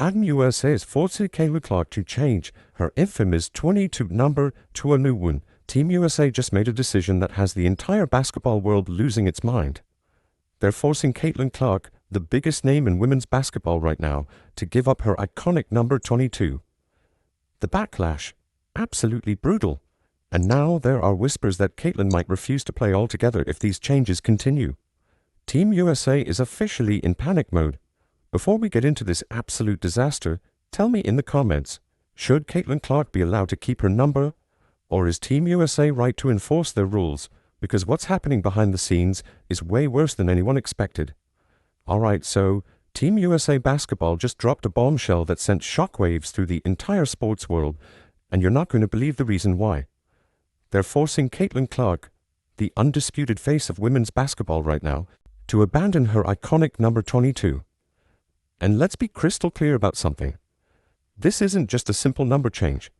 And USA is forcing Caitlin Clark to change her infamous 22 number to a new one. Team USA just made a decision that has the entire basketball world losing its mind. They're forcing Caitlin Clark, the biggest name in women's basketball right now, to give up her iconic number 22. The backlash, absolutely brutal. And now there are whispers that Caitlin might refuse to play altogether if these changes continue. Team USA is officially in panic mode. Before we get into this absolute disaster, tell me in the comments, should Caitlin Clark be allowed to keep her number? Or is Team USA right to enforce their rules? Because what's happening behind the scenes is way worse than anyone expected. Alright, so Team USA Basketball just dropped a bombshell that sent shockwaves through the entire sports world, and you're not going to believe the reason why. They're forcing Caitlin Clark, the undisputed face of women's basketball right now, to abandon her iconic number 22. And let's be crystal clear about something. This isn't just a simple number change.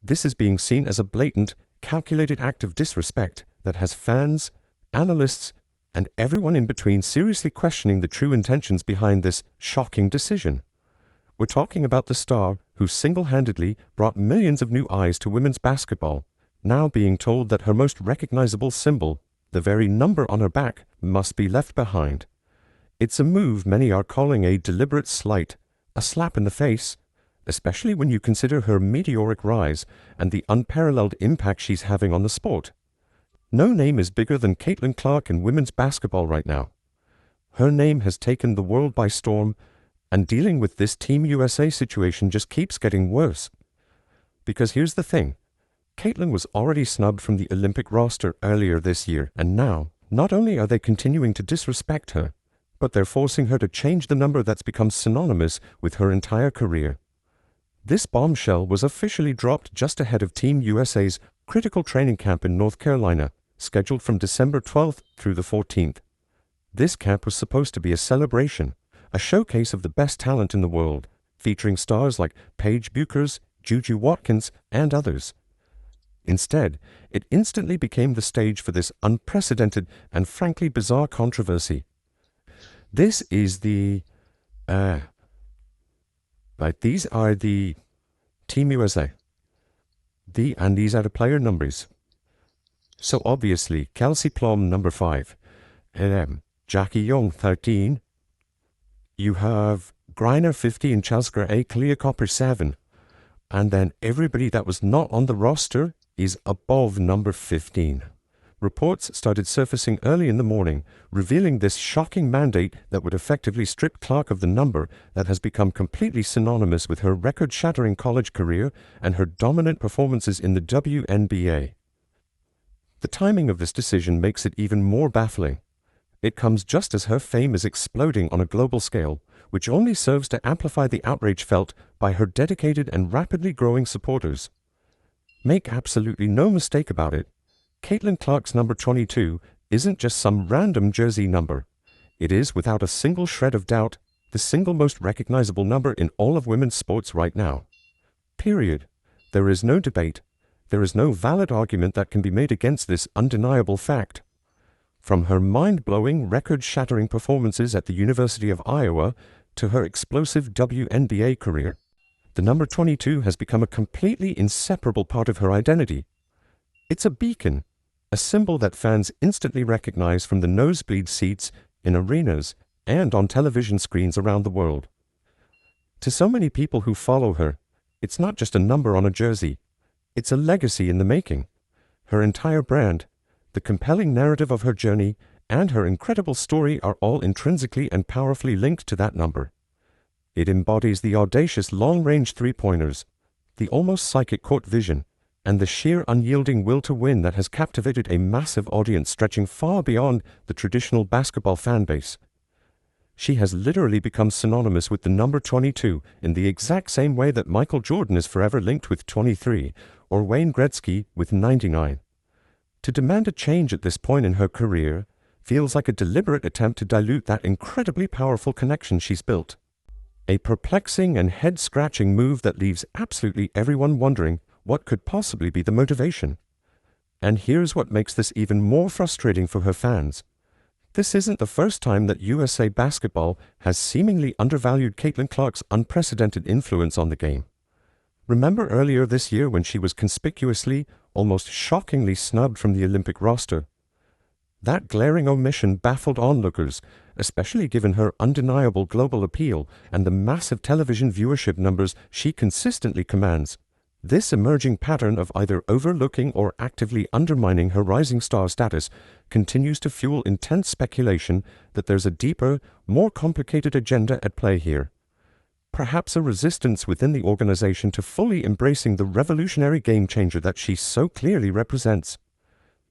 This is being seen as a blatant, calculated act of disrespect that has fans, analysts, and everyone in between seriously questioning the true intentions behind this shocking decision. We're talking about the star who single-handedly brought millions of new eyes to women's basketball, now being told that her most recognizable symbol, the very number on her back, must be left behind. It's a move many are calling a deliberate slight, a slap in the face, especially when you consider her meteoric rise and the unparalleled impact she's having on the sport. No name is bigger than Caitlin Clark in women's basketball right now. Her name has taken the world by storm, and dealing with this Team USA situation just keeps getting worse. Because here's the thing, Caitlin was already snubbed from the Olympic roster earlier this year, and now, not only are they continuing to disrespect her, but they're forcing her to change the number that's become synonymous with her entire career. This bombshell was officially dropped just ahead of Team USA's critical training camp in North Carolina, scheduled from December 12th through the 14th. This camp was supposed to be a celebration, a showcase of the best talent in the world, featuring stars like Paige Bueckers, Juju Watkins, and others. Instead, it instantly became the stage for this unprecedented and frankly bizarre controversy. This is the, these are the Team USA. And these are the player numbers. So obviously, Kelsey Plum, number 5. Jackie Young, 13. You have Griner, 50, and Chelsker A. Cleocopper, 7. And then everybody that was not on the roster is above number 15. Reports started surfacing early in the morning, revealing this shocking mandate that would effectively strip Clark of the number that has become completely synonymous with her record-shattering college career and her dominant performances in the WNBA. The timing of this decision makes it even more baffling. It comes just as her fame is exploding on a global scale, which only serves to amplify the outrage felt by her dedicated and rapidly growing supporters. Make absolutely no mistake about it, Caitlin Clark's number 22 isn't just some random jersey number. It is, without a single shred of doubt, the single most recognizable number in all of women's sports right now. Period. There is no debate. There is no valid argument that can be made against this undeniable fact. From her mind-blowing, record-shattering performances at the University of Iowa to her explosive WNBA career, the number 22 has become a completely inseparable part of her identity. It's a beacon, a symbol that fans instantly recognize from the nosebleed seats in arenas and on television screens around the world. To so many people who follow her, it's not just a number on a jersey. It's a legacy in the making. Her entire brand, the compelling narrative of her journey, and her incredible story are all intrinsically and powerfully linked to that number. It embodies the audacious long-range three-pointers, the almost psychic court vision, and the sheer unyielding will to win that has captivated a massive audience stretching far beyond the traditional basketball fan base. She has literally become synonymous with the number 22 in the exact same way that Michael Jordan is forever linked with 23, or Wayne Gretzky with 99. To demand a change at this point in her career feels like a deliberate attempt to dilute that incredibly powerful connection she's built. A perplexing and head-scratching move that leaves absolutely everyone wondering what could possibly be the motivation. And here's what makes this even more frustrating for her fans. This isn't the first time that USA Basketball has seemingly undervalued Caitlin Clark's unprecedented influence on the game. Remember earlier this year when she was conspicuously, almost shockingly snubbed from the Olympic roster? That glaring omission baffled onlookers, especially given her undeniable global appeal and the massive television viewership numbers she consistently commands. This emerging pattern of either overlooking or actively undermining her rising star status continues to fuel intense speculation that there's a deeper, more complicated agenda at play here. Perhaps a resistance within the organization to fully embracing the revolutionary game-changer that she so clearly represents.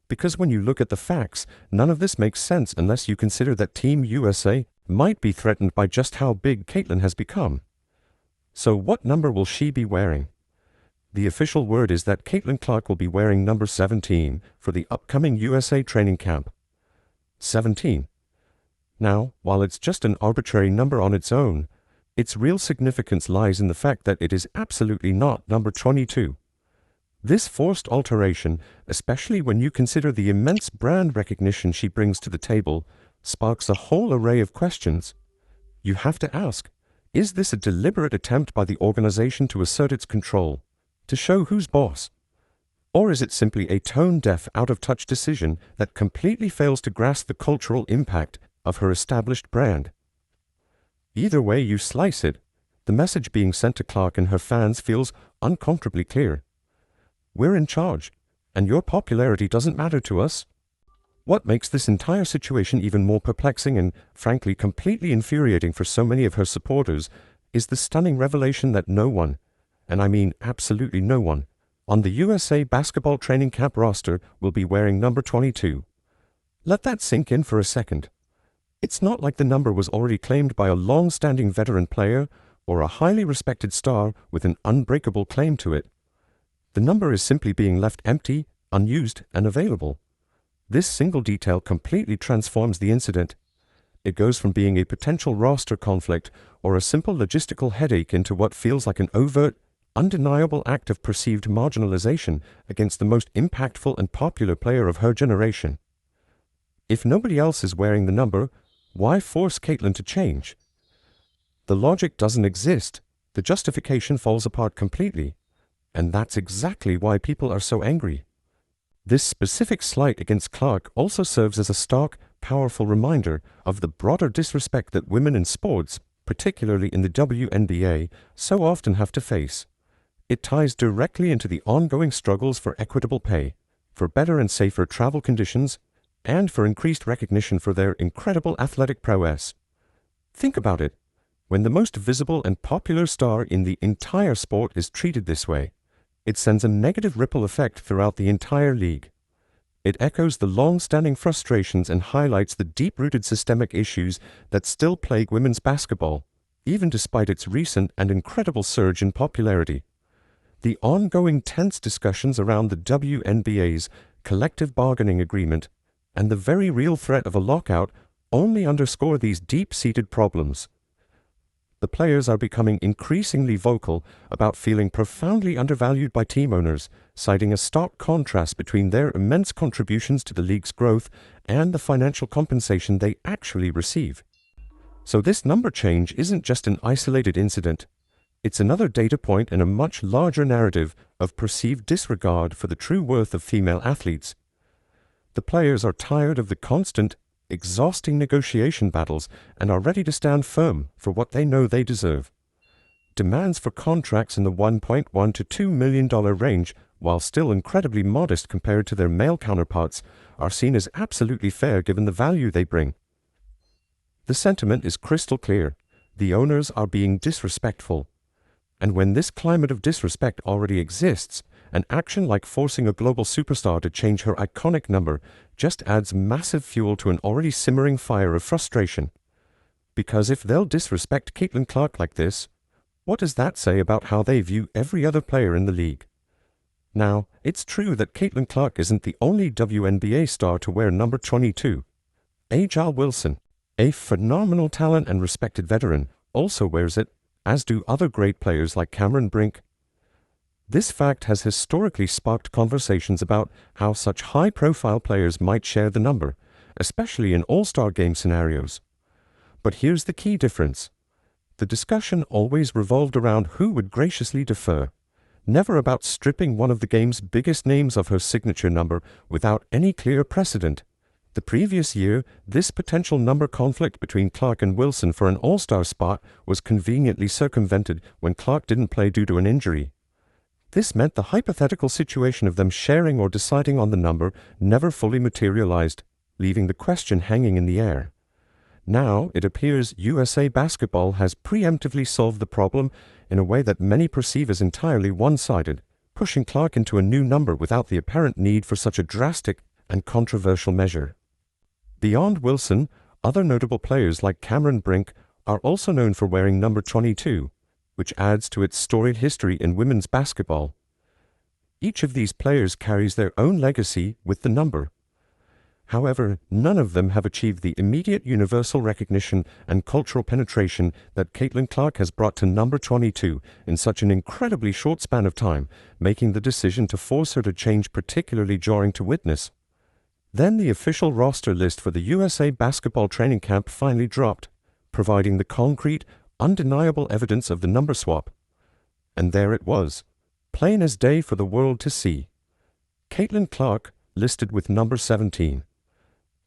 Because when you look at the facts, none of this makes sense unless you consider that Team USA might be threatened by just how big Caitlin has become. So what number will she be wearing? The official word is that Caitlin Clark will be wearing number 17 for the upcoming USA training camp. 17. Now, while it's just an arbitrary number on its own, its real significance lies in the fact that it is absolutely not number 22. This forced alteration, especially when you consider the immense brand recognition she brings to the table, sparks a whole array of questions. You have to ask, is this a deliberate attempt by the organization to assert its control, to show who's boss? Or is it simply a tone-deaf, out-of-touch decision that completely fails to grasp the cultural impact of her established brand? Either way you slice it, the message being sent to Clark and her fans feels uncomfortably clear. We're in charge, and your popularity doesn't matter to us. What makes this entire situation even more perplexing and, frankly, completely infuriating for so many of her supporters is the stunning revelation that no one, and I mean absolutely no one, on the USA Basketball training camp roster will be wearing number 22. Let that sink in for a second. It's not like the number was already claimed by a long-standing veteran player or a highly respected star with an unbreakable claim to it. The number is simply being left empty, unused, and available. This single detail completely transforms the incident. It goes from being a potential roster conflict or a simple logistical headache into what feels like an overt, undeniable act of perceived marginalization against the most impactful and popular player of her generation. If nobody else is wearing the number, why force Caitlin to change? The logic doesn't exist. The justification falls apart completely. And that's exactly why people are so angry. This specific slight against Clark also serves as a stark, powerful reminder of the broader disrespect that women in sports, particularly in the WNBA, so often have to face. It ties directly into the ongoing struggles for equitable pay, for better and safer travel conditions, and for increased recognition for their incredible athletic prowess. Think about it. When the most visible and popular star in the entire sport is treated this way, it sends a negative ripple effect throughout the entire league. It echoes the long-standing frustrations and highlights the deep-rooted systemic issues that still plague women's basketball, even despite its recent and incredible surge in popularity. The ongoing tense discussions around the WNBA's collective bargaining agreement and the very real threat of a lockout only underscore these deep-seated problems. The players are becoming increasingly vocal about feeling profoundly undervalued by team owners, citing a stark contrast between their immense contributions to the league's growth and the financial compensation they actually receive. So this number change isn't just an isolated incident. It's another data point in a much larger narrative of perceived disregard for the true worth of female athletes. The players are tired of the constant, exhausting negotiation battles and are ready to stand firm for what they know they deserve. Demands for contracts in the $1.1 to $2 million range, while still incredibly modest compared to their male counterparts, are seen as absolutely fair given the value they bring. The sentiment is crystal clear. The owners are being disrespectful. And when this climate of disrespect already exists, an action like forcing a global superstar to change her iconic number just adds massive fuel to an already simmering fire of frustration. Because if they'll disrespect Caitlin Clark like this, what does that say about how they view every other player in the league? Now, it's true that Caitlin Clark isn't the only WNBA star to wear number 22. A'ja Wilson, a phenomenal talent and respected veteran, also wears it, as do other great players like Cameron Brink. This fact has historically sparked conversations about how such high-profile players might share the number, especially in all-star game scenarios. But here's the key difference. The discussion always revolved around who would graciously defer, never about stripping one of the game's biggest names of her signature number without any clear precedent. The previous year, this potential number conflict between Clark and Wilson for an all-star spot was conveniently circumvented when Clark didn't play due to an injury. This meant the hypothetical situation of them sharing or deciding on the number never fully materialized, leaving the question hanging in the air. Now, it appears USA Basketball has preemptively solved the problem in a way that many perceive as entirely one-sided, pushing Clark into a new number without the apparent need for such a drastic and controversial measure. Beyond Wilson, other notable players like Cameron Brink are also known for wearing number 22, which adds to its storied history in women's basketball. Each of these players carries their own legacy with the number. However, none of them have achieved the immediate universal recognition and cultural penetration that Caitlin Clark has brought to number 22 in such an incredibly short span of time, making the decision to force her to change particularly jarring to witness. Then the official roster list for the USA Basketball training camp finally dropped, providing the concrete, undeniable evidence of the number swap. And there it was, plain as day for the world to see. Caitlin Clark listed with number 17.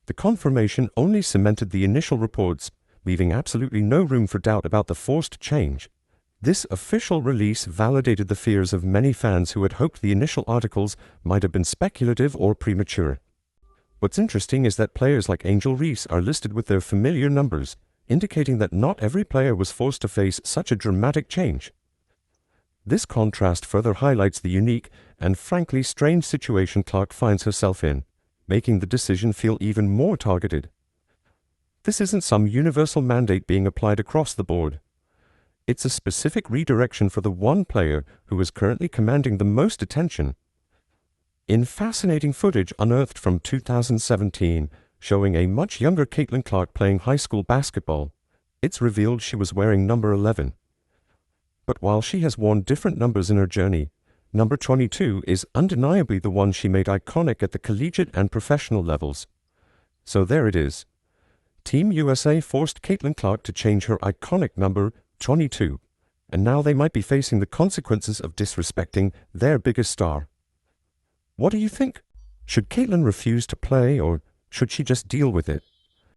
The confirmation only cemented the initial reports, leaving absolutely no room for doubt about the forced change. This official release validated the fears of many fans who had hoped the initial articles might have been speculative or premature. What's interesting is that players like Angel Reese are listed with their familiar numbers, indicating that not every player was forced to face such a dramatic change. This contrast further highlights the unique and frankly strange situation Clark finds herself in, making the decision feel even more targeted. This isn't some universal mandate being applied across the board. It's a specific redirection for the one player who is currently commanding the most attention. In fascinating footage unearthed from 2017, showing a much younger Caitlin Clark playing high school basketball, it's revealed she was wearing number 11. But while she has worn different numbers in her journey, number 22 is undeniably the one she made iconic at the collegiate and professional levels. So there it is. Team USA forced Caitlin Clark to change her iconic number 22, and now they might be facing the consequences of disrespecting their biggest star. What do you think? Should Caitlin refuse to play, or should she just deal with it?